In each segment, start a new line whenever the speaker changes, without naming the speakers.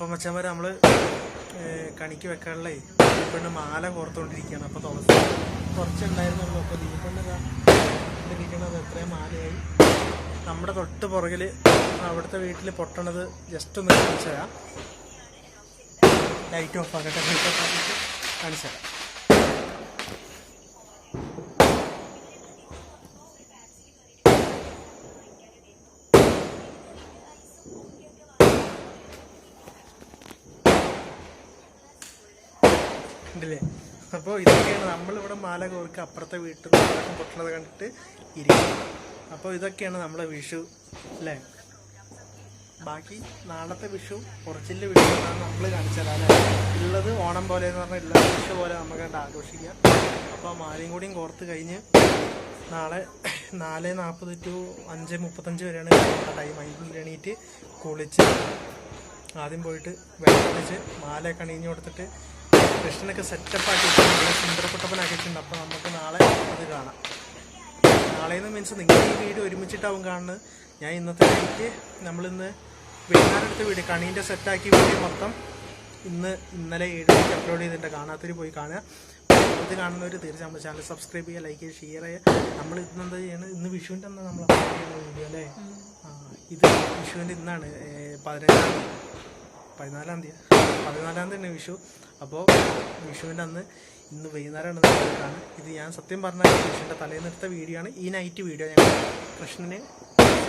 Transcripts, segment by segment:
അപ്പം മച്ചന്മാർ നമ്മൾ കണിക്ക് വെക്കാനുള്ള ദീപണ്ണ് മാല കോർത്തുകൊണ്ടിരിക്കുകയാണ്. അപ്പോൾ തുളസി കുറച്ചുണ്ടായിരുന്നുള്ളൂ. അപ്പോൾ ദീപണ്ണ് ഇരിക്കണത് എത്രയും മാലയായി. നമ്മുടെ തൊട്ട് പുറകിൽ അവിടുത്തെ വീട്ടിൽ പൊട്ടണത് ജസ്റ്റ് ഒന്ന് കാണിച്ചു തരാം. ലൈറ്റ് ഓഫ് ആക്കട്ടെ, ലൈറ്റ് ഓഫ് ആക്കിയിട്ട് കാണിച്ചു തരാം. ഉണ്ടല്ലേ? അപ്പോൾ ഇതൊക്കെയാണ് നമ്മളിവിടെ മാല കോർക്ക് അപ്പുറത്തെ വീട്ടിൽ നിന്ന് പൊട്ടണത് കണ്ടിട്ട് ഇരിക്കും. അപ്പോൾ ഇതൊക്കെയാണ് നമ്മളെ വിഷു അല്ലേ. ബാക്കി നാളത്തെ വിഷു ഒറിജിനൽ വിഷു എന്നാണ് നമ്മൾ കാണിച്ചത് അല്ലേ. ഉള്ളത് ഓണം പോലെ എന്ന് പറഞ്ഞാൽ എല്ലാ വിഷു പോലെ നമുക്ക് കണ്ട് ആഘോഷിക്കാം. അപ്പോൾ മാലയും കൂടിയും കോർത്ത് കഴിഞ്ഞ് നാളെ 4:40 to 5:35 വരെയാണ് ടൈം. അതിൽ എണീറ്റ് കുളിച്ച് ആദ്യം പോയിട്ട് വെള്ളത്തിച്ച് മാലയൊക്കെ അണിഞ്ഞു കൊടുത്തിട്ട് കൃഷ്ണനൊക്കെ സെറ്റപ്പാക്കിയിട്ടുണ്ട്, സുന്ദരക്കുട്ടപ്പനാക്കിയിട്ടുണ്ട്. അപ്പോൾ നമുക്ക് നാളെ അത് കാണാം. നാളെയെന്ന് മീൻസ് നിങ്ങൾ ഈ വീഡിയോ ഒരുമിച്ചിട്ടാവും കാണുന്നത്. ഞാൻ ഇന്നത്തെ നൈറ്റ് നമ്മളിന്ന് വെളിനാടെടുത്ത വീഡിയോ കണീൻ്റെ സെറ്റാക്കി വീഡിയോ മൊത്തം ഇന്നലെ 7 മണിക്ക് അപ്ലോഡ് ചെയ്തിട്ടുണ്ട്. കാണാത്തൊരു പോയി കാണുക. ഇത് കാണുന്നവർ തീർച്ചയായും നമ്മുടെ ചാനൽ സബ്സ്ക്രൈബ് ചെയ്യുക, ലൈക്ക് ചെയ്യുക, ഷെയർ ചെയ്യുക. നമ്മൾ ഇന്നെന്താ ചെയ്യണം, ഇന്ന് വിഷുവിൻ്റെ അന്ന് നമ്മൾ അപ്ലോഡ് ചെയ്യുന്ന വീഡിയോ അല്ലേ. ഇത് വിഷുവിൻ്റെ ഇന്നാണ് 14-ാം തീയതി വിഷു. അപ്പോൾ വിഷുവിൻ്റെ അന്ന് ഇന്ന് വൈകുന്നേരമാണ് നമ്മൾക്കാണ് ഇത്. ഞാൻ സത്യം പറഞ്ഞാൽ വിഷുവിൻ്റെ തലേന്നെടുത്ത വീഡിയോ ആണ് ഈ നൈറ്റ് വീഡിയോ. ഞങ്ങൾ കൃഷ്ണന്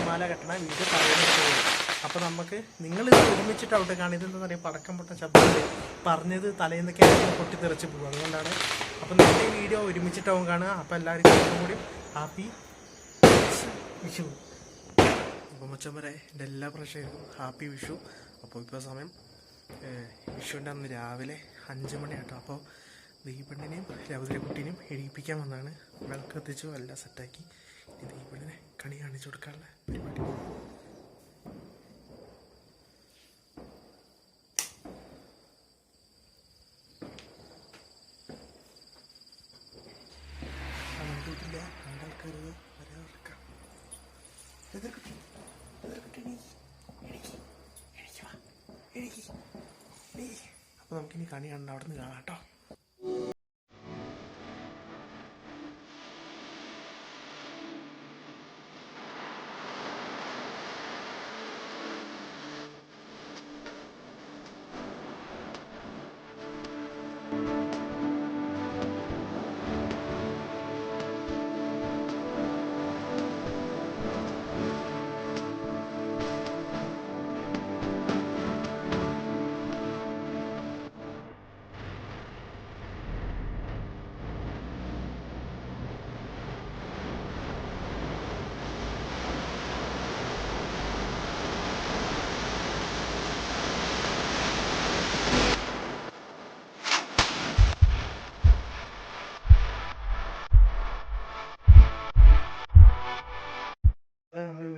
മാല കെട്ടണ വീഡിയോ തലേന്നെടുത്ത വീഡിയോ. അപ്പോൾ നമുക്ക് നിങ്ങളിത് ഒരുമിച്ചിട്ട് അവിടെ കാണും. ഇതെന്താ പറയുക, പടക്കം പൊട്ട ശബ്ദത്തിൽ പറഞ്ഞത് തലേന്നൊക്കെ പൊട്ടിത്തെറിച്ച് പോകും. അതുകൊണ്ടാണ്. അപ്പോൾ നമ്മുടെ ഈ വീഡിയോ ഒരുമിച്ചിട്ടാവും കാണുക. അപ്പോൾ എല്ലാവർക്കും കൂടി ഹാപ്പി വിഷു. അപ്പോൾ മച്ചന്മാരെ എൻ്റെ എല്ലാ പ്രേക്ഷകർക്കും ഹാപ്പി വിഷു. അപ്പോൾ ഇപ്പോൾ സമയം വിഷുവിൻ്റെ അന്ന് രാവിലെ 5 മണിയാട്ടോ. അപ്പോൾ ദീപണ്ണിനെയും രൗദ്രക്കുട്ടീനെയും എഴുതിപ്പിക്കാൻ വന്നാണ്. വിളക്ക് കത്തിച്ചു, എല്ലാം സെറ്റാക്കി. ദീപണ്ണിനെ കണി കാണിച്ചു കൊടുക്കാനുള്ള പരിപാടി. കണ്ടിട്ടില്ല, രണ്ടാൾക്കാർ വരാറക്കാം. അപ്പോൾ നമുക്കിനി കണി കണ്ട അവിടെ നിന്ന് കാണാം കേട്ടോ.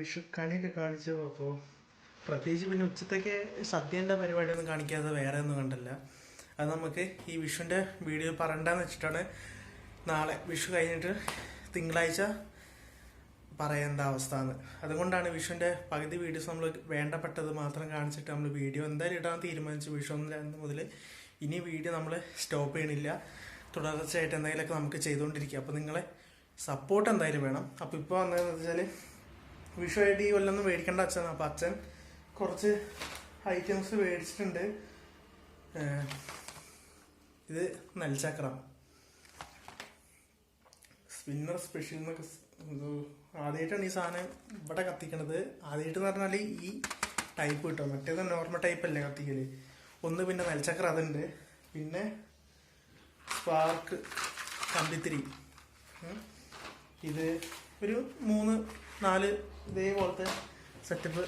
വിഷു കണിയൊക്കെ കാണിച്ചു. അപ്പോൾ പ്രത്യേകിച്ച് പിന്നെ ഉച്ചത്തേക്ക് സദ്യേൻ്റെ പരിപാടിയൊന്നും കാണിക്കാതെ വേറെ ഒന്നും കണ്ടില്ല. അത് നമുക്ക് ഈ വിഷുവിൻ്റെ വീഡിയോ പറയണ്ടെന്ന് വെച്ചിട്ടാണ്. നാളെ വിഷു കഴിഞ്ഞിട്ട് തിങ്കളാഴ്ച പറയേണ്ട അവസ്ഥ എന്ന്. അതുകൊണ്ടാണ് വിഷുവിൻ്റെ പകുതി വീഡിയോസ് നമ്മൾ വേണ്ടപ്പെട്ടത് മാത്രം കാണിച്ചിട്ട് നമ്മൾ വീഡിയോ എന്തായാലും ഇടാൻ തീരുമാനിച്ചു. വിഷു 1 മുതൽ ഇനി വീഡിയോ നമ്മൾ സ്റ്റോപ്പ് ചെയ്യണില്ല. തുടർച്ചയായിട്ട് എന്തെങ്കിലുമൊക്കെ നമുക്ക് ചെയ്തുകൊണ്ടിരിക്കുക. അപ്പോൾ നിങ്ങളെ സപ്പോർട്ട് എന്തായാലും വേണം. അപ്പോൾ ഇപ്പോൾ വന്നതെന്ന് വെച്ചാൽ വിഷുവായിട്ട് ഈ കൊല്ലൊന്നും മേടിക്കേണ്ട അച്ഛൻ. അപ്പോൾ അച്ഛൻ കുറച്ച് ഐറ്റംസ് മേടിച്ചിട്ടുണ്ട്. ഇത് നെൽച്ചക്രം സ്പിന്നർ സ്പെഷ്യൽ എന്നൊക്കെ. ആദ്യമായിട്ടാണ് ഈ സാധനം ഇവിടെ കത്തിക്കണത്. ആദ്യമായിട്ടെന്ന് പറഞ്ഞാൽ ഈ ടൈപ്പ് കിട്ടും. മറ്റേത് നോർമൽ ടൈപ്പല്ലേ കത്തിക്കല്. ഒന്ന് പിന്നെ നെൽച്ചക്രം അതുണ്ട്. പിന്നെ സ്പാർക്ക് കമ്പിത്തിരി. ഇത് ഒരു 3-4 ഇതേപോലത്തെ സെറ്റപ്പ്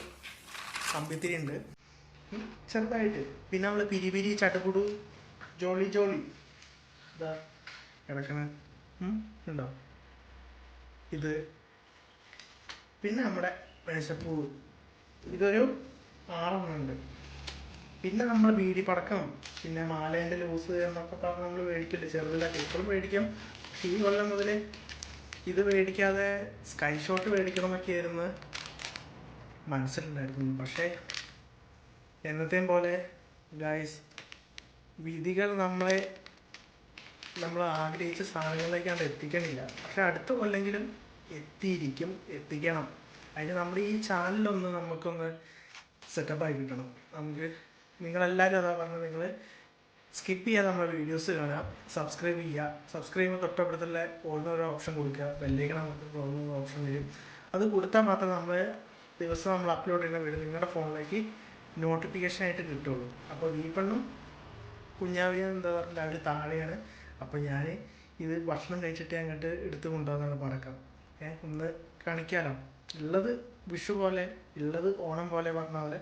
കമ്പിത്തിരി ഉണ്ട് ചെറുതായിട്ട്. പിന്നെ നമ്മൾ പിരി ചട്ടപ്പുടു ജോളി ഇതാ കിടക്കണ ഉണ്ടോ ഇത്. പിന്നെ നമ്മുടെ മേശപ്പൂവ് ഇതൊരു 6 ഉണ്ട്. പിന്നെ നമ്മൾ ബീഡി പടക്കം, പിന്നെ മാലേൻ്റെ ലൂസ് എന്നൊക്കെ പറഞ്ഞ് നമ്മൾ മേടിക്കില്ല ചെറുതിലൊക്കെ. ഇപ്പോഴും മേടിക്കാം. ഈ കൊല്ലം മുതൽ ഇത് മേടിക്കാതെ സ്കൈ ഷോട്ട് മേടിക്കണമെന്നൊക്കെ ആയിരുന്നു മനസ്സിലുണ്ടായിരുന്നു. പക്ഷേ എന്നത്തെയും പോലെ ഗായ്സ്, വിധികൾ നമ്മൾ ആഗ്രഹിച്ച സാധനങ്ങളിലേക്കാണ്ട് എത്തിക്കണില്ല. പക്ഷെ അടുത്ത കൊല്ലെങ്കിലും എത്തിക്കണം. അതിന് നമ്മുടെ ഈ ചാനലൊന്ന് നമുക്കൊന്ന് സെറ്റപ്പായി കിട്ടണം. നിങ്ങളെല്ലാവരും അതാ പറഞ്ഞത്, നിങ്ങൾ സ്കിപ്പ് ചെയ്യാതെ നമ്മുടെ വീഡിയോസ് കാണുക, സബ്സ്ക്രൈബ് ചെയ്യുക. സബ്സ്ക്രൈബ് ചെയ്യുമ്പോൾ തൊട്ടപ്പുറത്തുള്ള ഓൾന്നൊരു ഓപ്ഷൻ കൊടുക്കുക, ബെല്ലേക്ക് നമുക്ക് ഓൾന്നൊരു ഓപ്ഷൻ വരും. അത് കൊടുത്താൽ മാത്രമേ ദിവസം നമ്മൾ അപ്ലോഡ് ചെയ്യുന്ന വീഡിയോ നിങ്ങളുടെ ഫോണിലേക്ക് നോട്ടിഫിക്കേഷനായിട്ട് കിട്ടുള്ളൂ. അപ്പോൾ ഈ പെണ്ണും കുഞ്ഞാവിയും എന്താ പറയുക, അവർ താഴെയാണ്. അപ്പോൾ ഞാൻ ഇത് ഭക്ഷണം കഴിച്ചിട്ട് അങ്ങോട്ട് എടുത്ത് കൊണ്ടുവന്നാണ് പടക്കം. ഒന്ന് കാണിക്കാമല്ലോ. ഉള്ളത് വിഷു പോലെ, ഉള്ളത് ഓണം പോലെ, പറഞ്ഞ പോലെ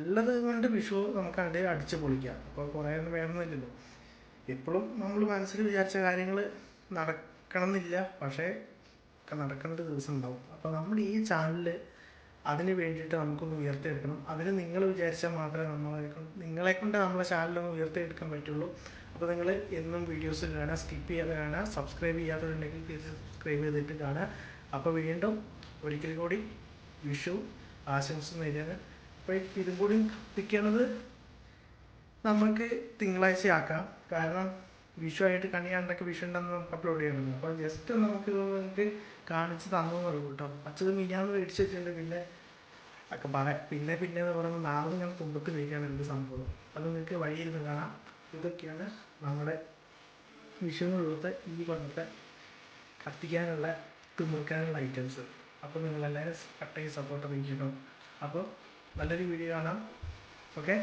ഉള്ളത് കൊണ്ട് വിഷു നമുക്കങ്ങോട്ട് അടിച്ച് പൊളിക്കാം. അപ്പോൾ കുറേ ഒന്നും വേണമെന്നില്ലല്ലോ. എപ്പോഴും നമ്മൾ മനസ്സിൽ വിചാരിച്ച കാര്യങ്ങൾ നടക്കണം എന്നില്ല, പക്ഷേ നടക്കേണ്ട ദിവസം ഉണ്ടാവും. അപ്പോൾ നമ്മുടെ ഈ ചാനൽ അതിന് വേണ്ടിയിട്ട് നമുക്കൊന്ന് ഉയർത്തിയെടുക്കണം. അതിന് നിങ്ങൾ വിചാരിച്ചാൽ മാത്രമേ നിങ്ങളെക്കൊണ്ട് നമ്മളെ ചാനലൊന്ന് ഉയർത്തിയെടുക്കാൻ പറ്റുള്ളൂ. അപ്പോൾ നിങ്ങൾ എന്നും വീഡിയോസ് കാണുക, സ്കിപ്പ് ചെയ്യാതെ കാണുക. സബ്സ്ക്രൈബ് ചെയ്യാത്തവരുണ്ടെങ്കിൽ തീർച്ചയായും സബ്സ്ക്രൈബ് ചെയ്തിട്ട് കാണുക. അപ്പോൾ വീണ്ടും ഒരിക്കൽ കൂടി വിഷു ആശംസ നേരുകയാണ്. അപ്പോൾ ഇതും കൂടി എത്തിക്കണത് നമുക്ക് തിങ്കളാഴ്ച ആക്കാം. കാരണം വിഷു ആയിട്ട് കണിയാണ്ടൊക്കെ വിഷു ഉണ്ടെന്ന് നമുക്ക് അപ്ലോഡ് ചെയ്യണമല്ലോ. അപ്പോൾ ജസ്റ്റ് നിങ്ങൾക്ക് കാണിച്ച് തന്നോന്നുള്ളൂ കേട്ടോ. അച്ഛത് മിനിയാന്ന് മേടിച്ച് വെച്ചിട്ടുണ്ട്. ഒക്കെ പറയാം. പിന്നെ എന്ന് പറയുമ്പോൾ നാളെ ഞാൻ തുമ്പത്ത് കഴിക്കാൻ എന്ത് സംഭവം, അത് നിങ്ങൾക്ക് വഴിയിരുന്ന് കാണാം. ഇതൊക്കെയാണ് നമ്മുടെ വിഷുവിനുള്ളത്തെ ഈ കൊണ്ടത്തെ കത്തിക്കാനുള്ള തിമിർക്കാനുള്ള ഐറ്റംസ്. അപ്പോൾ നിങ്ങളെല്ലാവരും കട്ടയും സപ്പോർട്ട് അറിയിക്കണം. അപ്പോൾ നല്ലൊരു വീഡിയോ കാണാം. ഓക്കെ.